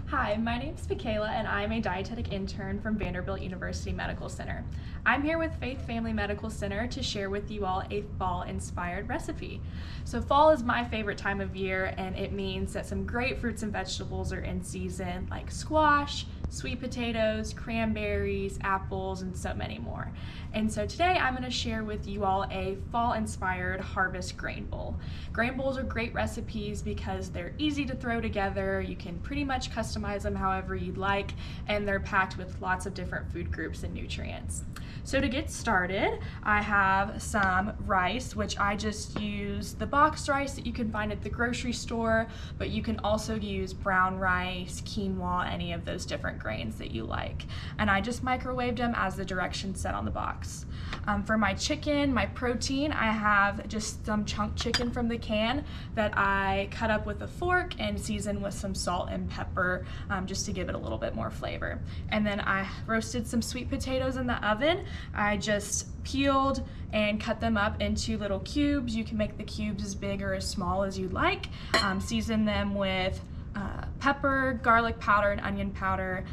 Hi, my name is Kale and I'm a dietetic intern from Vanderbilt University Medical Center. I'm here with Faith Family Medical Center to share with you all a fall-inspired recipe. So fall is my favorite time of year, and it means that some great fruits and vegetables are in season, like squash, sweet potatoes, cranberries, apples, and so many more. And so today I'm going to share with you all a fall-inspired harvest grain bowl. Grain bowls are great recipes because they're easy to throw together. You can pretty much customize them however you'd like, and they're packed with lots of different food groups and nutrients. So to get started, I have some rice, which I just use the boxed rice that you can find at the grocery store, but you can also use brown rice, quinoa, any of those different grains that you like. And I just microwaved them as the directions said on the box. For my chicken, my protein, I have just some chunk chicken from the can that I cut up with a fork and season with some salt and pepper just to give it a little bit more flavor. And then I roasted some sweet potatoes in the oven. I just peeled and cut them up into little cubes. You can make the cubes as big or as small as you'd like. Season them with pepper, garlic powder, and onion powder.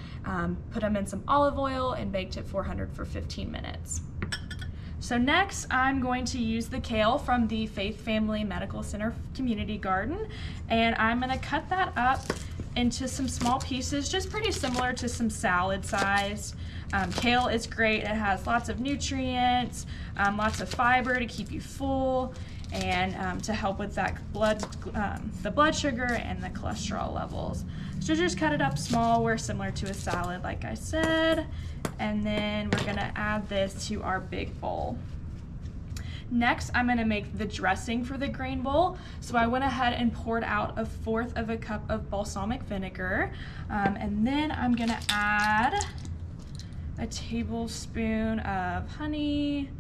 Put them in some olive oil and baked at 400 for 15 minutes. So next, I'm going to use the kale from the Faith Family Medical Center Community Garden, and I'm going to cut that up into some small pieces, just pretty similar to some salad size. Kale is great. It has lots of nutrients, lots of fiber to keep you full, and to help with that the blood sugar and the cholesterol levels. So just cut it up small. We're similar to a salad, like I said, and then we're gonna add this to our big bowl. Next, I'm gonna make the dressing for the grain bowl. So I went ahead and poured out 1/4 of a cup of balsamic vinegar, and then I'm gonna add a tablespoon of honey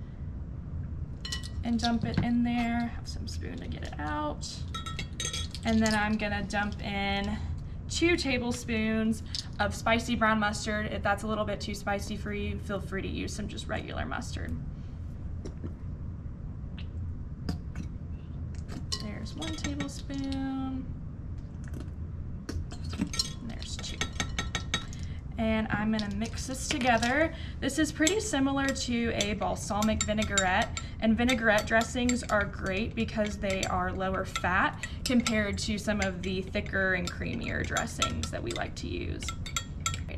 and dump it in there. Have some spoon to get it out. And then I'm gonna dump in 2 tablespoons of spicy brown mustard. If that's a little bit too spicy for you, feel free to use some just regular mustard. There's 1 tablespoon. And there's 2. And I'm gonna mix this together. This is pretty similar to a balsamic vinaigrette, and vinaigrette dressings are great because they are lower fat compared to some of the thicker and creamier dressings that we like to use.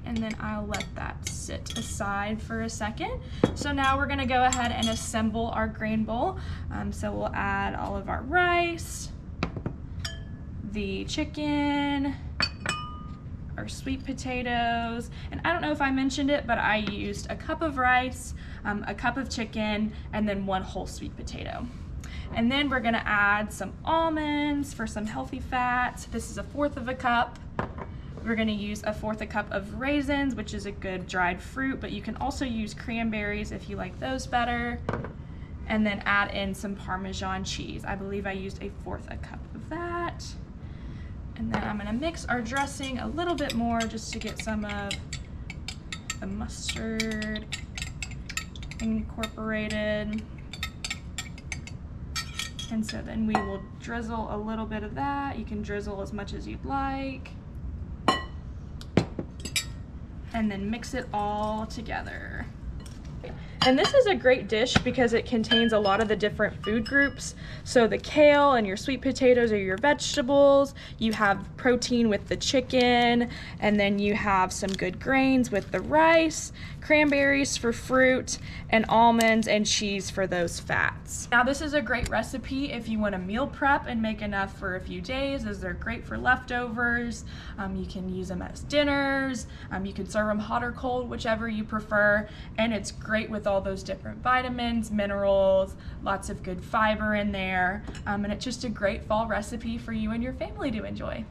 And then I'll let that sit aside for a second. So now we're gonna go ahead and assemble our grain bowl. So we'll add all of our rice, the chicken, our sweet potatoes, and I don't know if I mentioned it, but I used a cup of rice, a cup of chicken, and then 1 whole sweet potato. And then we're gonna add some almonds for some healthy fats. This is 1/4 of a cup. We're gonna use 1/4 a cup of raisins, which is a good dried fruit, but you can also use cranberries if you like those better. And then add in some Parmesan cheese. I believe I used 1/4 a cup of that. And then I'm gonna mix our dressing a little bit more just to get some of the mustard incorporated. And so then we will drizzle a little bit of that. You can drizzle as much as you'd like. And then mix it all together. And this is a great dish because it contains a lot of the different food groups. So the kale and your sweet potatoes are your vegetables. You have protein with the chicken, and then you have some good grains with the rice, cranberries for fruit, and almonds and cheese for those fats. Now this is a great recipe if you want to meal prep and make enough for a few days, as they're great for leftovers. You can use them as dinners. You can serve them hot or cold, whichever you prefer. And it's great with all those different vitamins, minerals, lots of good fiber in there. And it's just a great fall recipe for you and your family to enjoy.